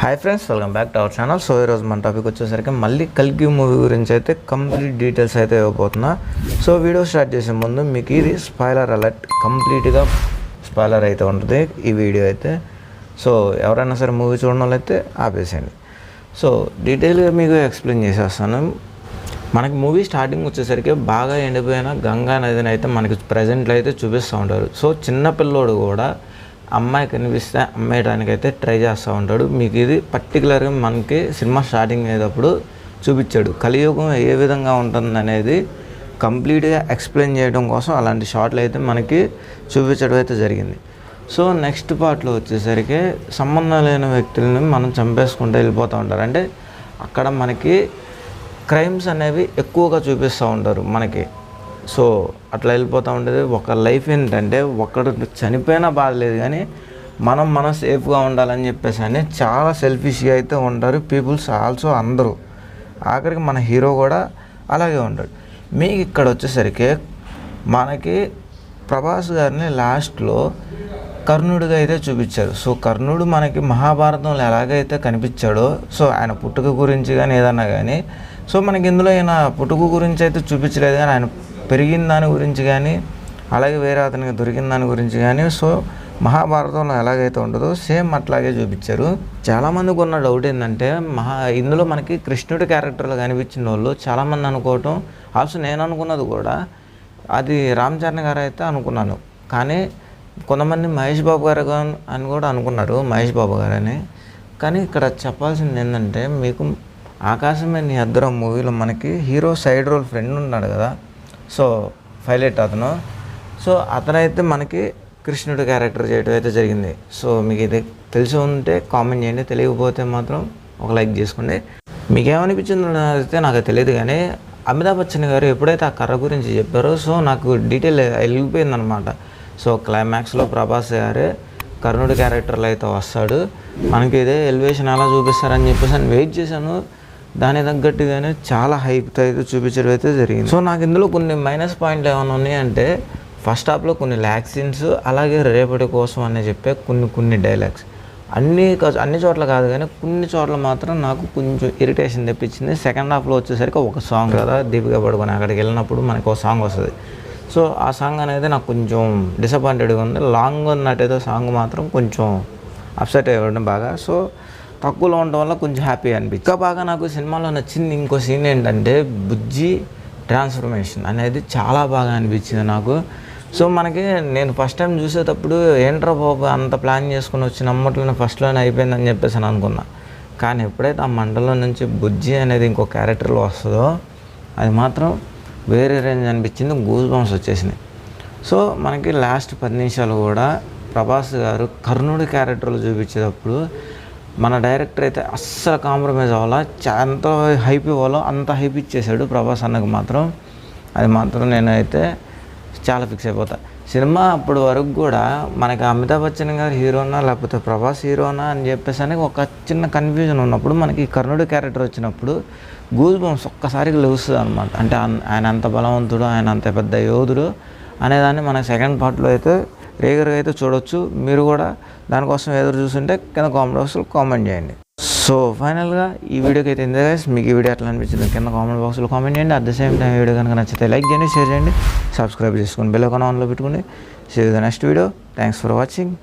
Hi friends, welcome back to our channel. So ఈరోజు మన topic వచ్చేసరికి మళ్ళీ కల్కి మూవీ గురించి అయితే కంప్లీట్ డీటెయిల్స్ అయితే ఇవ్వబోతున్నా. సో వీడియో స్టార్ట్ చేసే ముందు మీకు ఇది స్పాయిలర్ అలర్ట్, కంప్లీట్గా స్పాయిలర్ అయితే ఉంటుంది ఈ వీడియో అయితే. సో ఎవరైనా సరే మూవీ చూడడం వాళ్ళైతే ఆపేసేయండి. సో డీటెయిల్గా మీకు ఎక్స్ప్లెయిన్ చేసేస్తాను. మనకి మూవీ స్టార్టింగ్ వచ్చేసరికి బాగా ఎండిపోయిన గంగా నదిని అయితే మనకి ప్రజెంట్లో అయితే చూపిస్తూ ఉంటారు. సో చిన్నపిల్లోడు కూడా అమ్మాయి కనిపిస్తే అమ్మేయడానికి అయితే ట్రై చేస్తూ ఉంటాడు. మీకు ఇది పర్టికులర్గా మనకి సినిమా స్టార్టింగ్ అయ్యేటప్పుడు చూపించాడు. కలియుగం ఏ విధంగా ఉంటుంది అనేది కంప్లీట్గా ఎక్స్ప్లెయిన్ చేయడం కోసం అలాంటి షాట్లు అయితే మనకి చూపించడం అయితే జరిగింది. సో నెక్స్ట్ పార్ట్లో వచ్చేసరికి సంబంధం లేని వ్యక్తులని మనం చంపేసుకుంటూ వెళ్ళిపోతూ ఉంటారు. అంటే అక్కడ మనకి క్రైమ్స్ అనేవి ఎక్కువగా చూపిస్తూ ఉంటారు మనకి. సో అట్లా వెళ్ళిపోతూ ఉంటుంది. ఒక లైఫ్ ఏంటంటే ఒకడు చనిపోయినా బాధ లేదు, కానీ మనం సేఫ్గా ఉండాలని చెప్పేసి అని చాలా సెల్ఫిష్గా అయితే ఉంటారు పీపుల్స్ ఆల్సో అందరూ. ఆఖరికి మన హీరో కూడా అలాగే ఉంటాడు. మీకు ఇక్కడ వచ్చేసరికి మనకి ప్రభాస్ గారిని లాస్ట్లో కర్ణుడిగా అయితే చూపించారు. సో కర్ణుడు మనకి మహాభారతంలో ఎలాగైతే కనిపించాడో, సో ఆయన పుట్టుక గురించి కానీ ఏదన్నా కానీ, సో మనకి ఇందులో ఆయన పుట్టుక గురించి అయితే చూపించలేదు, కానీ ఆయన పెరిగిన దాని గురించి కానీ అలాగే వేరే అతనికి దొరికిన దాని గురించి కానీ, సో మహాభారతంలో ఎలాగైతే ఉంటుందో సేమ్ అట్లాగే చూపించారు. చాలామందికి ఉన్న డౌట్ ఏంటంటే ఇందులో మనకి కృష్ణుడి క్యారెక్టర్లో కనిపించిన వాళ్ళు చాలామంది అనుకోవటం, ఆల్సో నేను అనుకున్నది కూడా అది రామ్ చరణ్ గారు అయితే అనుకున్నాను. కానీ కొంతమంది మహేష్ బాబు గారు అని కూడా అనుకున్నారు, మహేష్ బాబు గారని. కానీ ఇక్కడ చెప్పాల్సింది ఏంటంటే, మీకు ఆకాశమే నీ అద్దరం మూవీలో మనకి హీరో సైడ్ రోల్ ఫ్రెండ్ ఉన్నాడు కదా, సో పైలట్ అతను. సో అతనైతే మనకి కృష్ణుడి క్యారెక్టర్ చేయడం అయితే జరిగింది. సో మీకు ఇది తెలిసి ఉంటే కామెంట్ చేయండి, తెలియకపోతే మాత్రం ఒక లైక్ చేసుకోండి. మీకేమనిపించిందో అయితే నాకు తెలియదు, కానీ అమితాబ్ బచ్చన్ గారు ఎప్పుడైతే ఆ కర్ర గురించి చెప్పారో, సో నాకు డీటెయిల్ వెళ్ళిపోయిందనమాట. సో క్లైమాక్స్లో ప్రభాస్ గారే కర్ణుడి క్యారెక్టర్లో అయితే వస్తాడు. మనకి ఇదే ఎలివేషన్ ఎలా చూపిస్తారని చెప్పేసి నేను వెయిట్ చేశాను. దాని తగ్గట్టుగానే చాలా హైప్తో అయితే చూపించడం అయితే జరిగింది. సో నాకు ఇందులో కొన్ని మైనస్ పాయింట్లు ఏమైనా ఉన్నాయంటే, ఫస్ట్ హాఫ్లో కొన్ని ల్యాక్ సీన్స్, అలాగే రేపటి కోసం అని చెప్పే కొన్ని డైలాగ్స్ అన్ని చోట్ల కాదు, కానీ కొన్ని చోట్ల మాత్రం నాకు కొంచెం ఇరిటేషన్ తెప్పించింది. సెకండ్ హాఫ్లో వచ్చేసరికి ఒక సాంగ్ కదా, దీపిక పడుకొని అక్కడికి వెళ్ళినప్పుడు మనకు ఒక సాంగ్ వస్తుంది. సో ఆ సాంగ్ అనేది నాకు కొంచెం డిసప్పాయింటెడ్గా ఉంది. లాంగ్ ఉన్నట్టయితే సాంగ్ మాత్రం కొంచెం అప్సెట్ అయ్యడం బాగా. సో తక్కువలో ఉండడం వల్ల కొంచెం హ్యాపీ అనిపించింది. ఇంకా బాగా నాకు సినిమాలో నచ్చింది ఇంకో సీన్ ఏంటంటే, బుజ్జి ట్రాన్స్ఫర్మేషన్ అనేది చాలా బాగా అనిపించింది నాకు. సో మనకి నేను ఫస్ట్ టైం చూసేటప్పుడు ఏంట్రా బాబు అంత ప్లాన్ చేసుకుని వచ్చి నమ్మట్లోనే ఫస్ట్లోనే అయిపోయిందని చెప్పేసి అని అనుకున్నా. కానీ ఎప్పుడైతే ఆ మంటలో నుంచి బుజ్జి అనేది ఇంకో క్యారెక్టర్లో వస్తుందో, అది మాత్రం వేరే రేంజ్ అనిపించింది. గూస్ బంప్స్ వచ్చేసినాయి. సో మనకి లాస్ట్ 10 నిమిషాలు కూడా ప్రభాస్ గారు కర్ణుడి క్యారెక్టర్లు చూపించేటప్పుడు మన డైరెక్టర్ అయితే అస్సలు కాంప్రమైజ్ అవ్వాలా, ఎంత హైప్ ఇవ్వాలో అంత హైప్ ఇచ్చేసాడు ప్రభాస్ అన్నకు మాత్రం. అది మాత్రం నేనైతే చాలా ఫిక్స్ అయిపోతా. సినిమా అప్పటి వరకు కూడా మనకి అమితాబ్ బచ్చన్ గారు హీరోనా లేకపోతే ప్రభాస్ హీరోనా అని చెప్పేసి అని ఒక చిన్న కన్ఫ్యూజన్ ఉన్నప్పుడు, మనకి కర్ణుడి క్యారెక్టర్ వచ్చినప్పుడు గూస్ బంప్స్ ఒక్కసారికి లెగుస్తుంది అనమాట. అంటే ఆయన అంత బలవంతుడు, ఆయన అంత పెద్ద యోధుడు అనేదాన్ని మన సెకండ్ పార్ట్లో అయితే రేగర్గా అయితే చూడొచ్చు. మీరు కూడా దానికోసం ఎదురు చూస్తుంటే కింద కామెంట్ బాక్స్లో కామెంట్ చేయండి. సో ఫైనల్గా ఈ వీడియోకి అయితే ఇంతే గైస్. మీకు ఈ వీడియో ఎట్లా అనిపించింది కింద కామెంట్ బాక్స్లో కామెంట్ చేయండి. At the same time video కనుక నచ్చితే లైక్ చేయండి, షేర్ చేయండి, సబ్స్క్రైబ్ చేసుకోండి, బెల్ ఐకాన్ ఆన్లో పెట్టుకోండి. See you the next video. Thanks for watching.